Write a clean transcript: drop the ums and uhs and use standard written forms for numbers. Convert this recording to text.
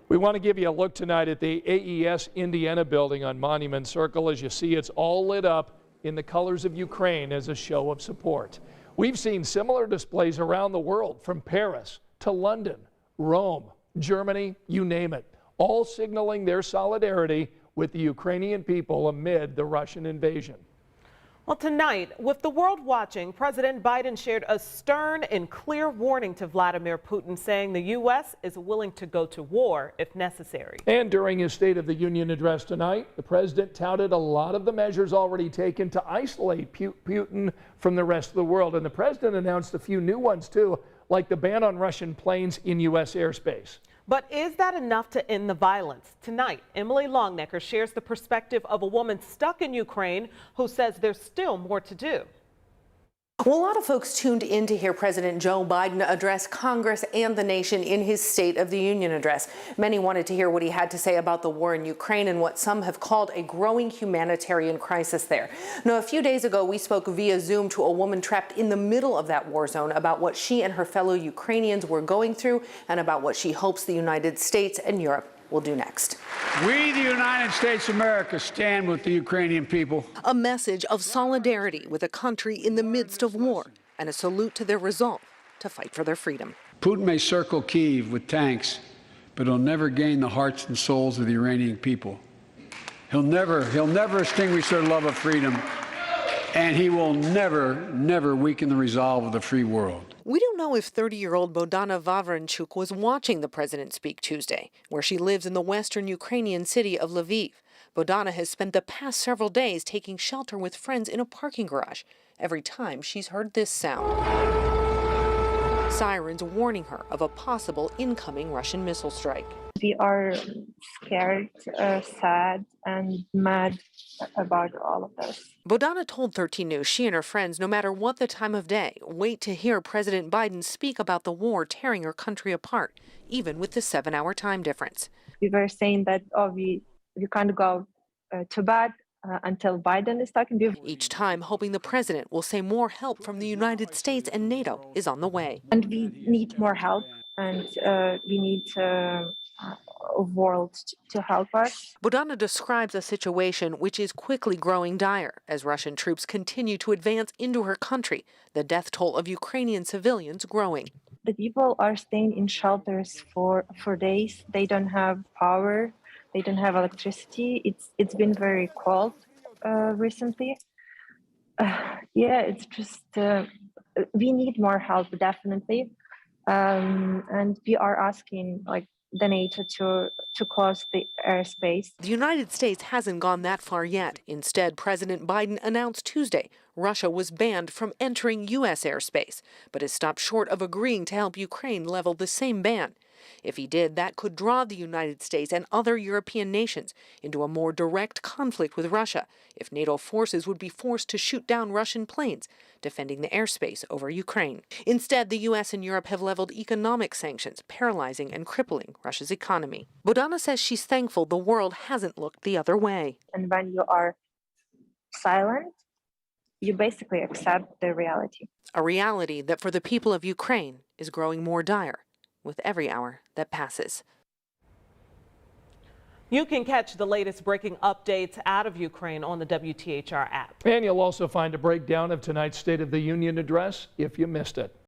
We want to give you a look tonight at the AES Indiana building on Monument Circle. As you see, it's all lit up in the colors of Ukraine as a show of support. We've seen similar displays around the world, from Paris to London, Rome, Germany, you name it, all signaling their solidarity with the Ukrainian people amid the Russian invasion. Well, tonight, with the world watching, President Biden shared a stern and clear warning to Vladimir Putin, saying the U.S. is willing to go to war if necessary. And during his State of the Union address tonight, the president touted a lot of the measures already taken to isolate Putin from the rest of the world. And the president announced a few new ones, too, like the ban on Russian planes in U.S. airspace. But is that enough to end the violence? Tonight, Emily Longnecker shares the perspective of a woman stuck in Ukraine who says there's still more to do. Well, a lot of folks tuned in to hear President Joe Biden address Congress and the nation in his State of the Union address. Many wanted to hear what he had to say about the war in Ukraine and what some have called a growing humanitarian crisis there. Now, a few days ago, we spoke via Zoom to a woman trapped in the middle of that war zone about what she and her fellow Ukrainians were going through and about what she hopes the United States and Europe will do next. We, the United States of America, stand with the Ukrainian people. A message of solidarity with a country in the midst of war and a salute to their resolve to fight for their freedom. Putin may circle Kyiv with tanks, but he'll never gain the hearts and souls of the Iranian people. He'll never extinguish their love of freedom, and he will never weaken the resolve of the free world. We don't know if 30-year-old Bodana Vavranchuk was watching the president speak Tuesday, where she lives in the western Ukrainian city of Lviv. Bodana has spent the past several days taking shelter with friends in a parking garage. Every time she's heard this sound. Sirens warning her of a possible incoming Russian missile strike. We are scared, sad, and mad about all of this. Bodana told 13 News she and her friends, no matter what the time of day, wait to hear President Biden speak about the war tearing her country apart, even with the 7-hour time difference. We were saying that, we can't go to bed until Biden is talking. Each time hoping the president will say more help from the United States and NATO is on the way. And we need more help, and we need a world to help us. Bodana describes a situation which is quickly growing dire as Russian troops continue to advance into her country, the death toll of Ukrainian civilians growing. The people are staying in shelters for days. They don't have power. They don't have electricity. It's been very cold recently. It's just we need more help, definitely, and we are asking the NATO to close the airspace. The United States hasn't gone that far yet. Instead, President Biden announced Tuesday Russia was banned from entering U.S. airspace, but has stopped short of agreeing to help Ukraine level the same ban. If he did, that could draw the United States and other European nations into a more direct conflict with Russia if NATO forces would be forced to shoot down Russian planes defending the airspace over Ukraine. Instead, the U.S. and Europe have leveled economic sanctions, paralyzing and crippling Russia's economy. Bodana says she's thankful the world hasn't looked the other way. And when you are silent, you basically accept the reality. A reality that for the people of Ukraine is growing more dire with every hour that passes. You can catch the latest breaking updates out of Ukraine on the WTHR app. And you'll also find a breakdown of tonight's State of the Union address if you missed it.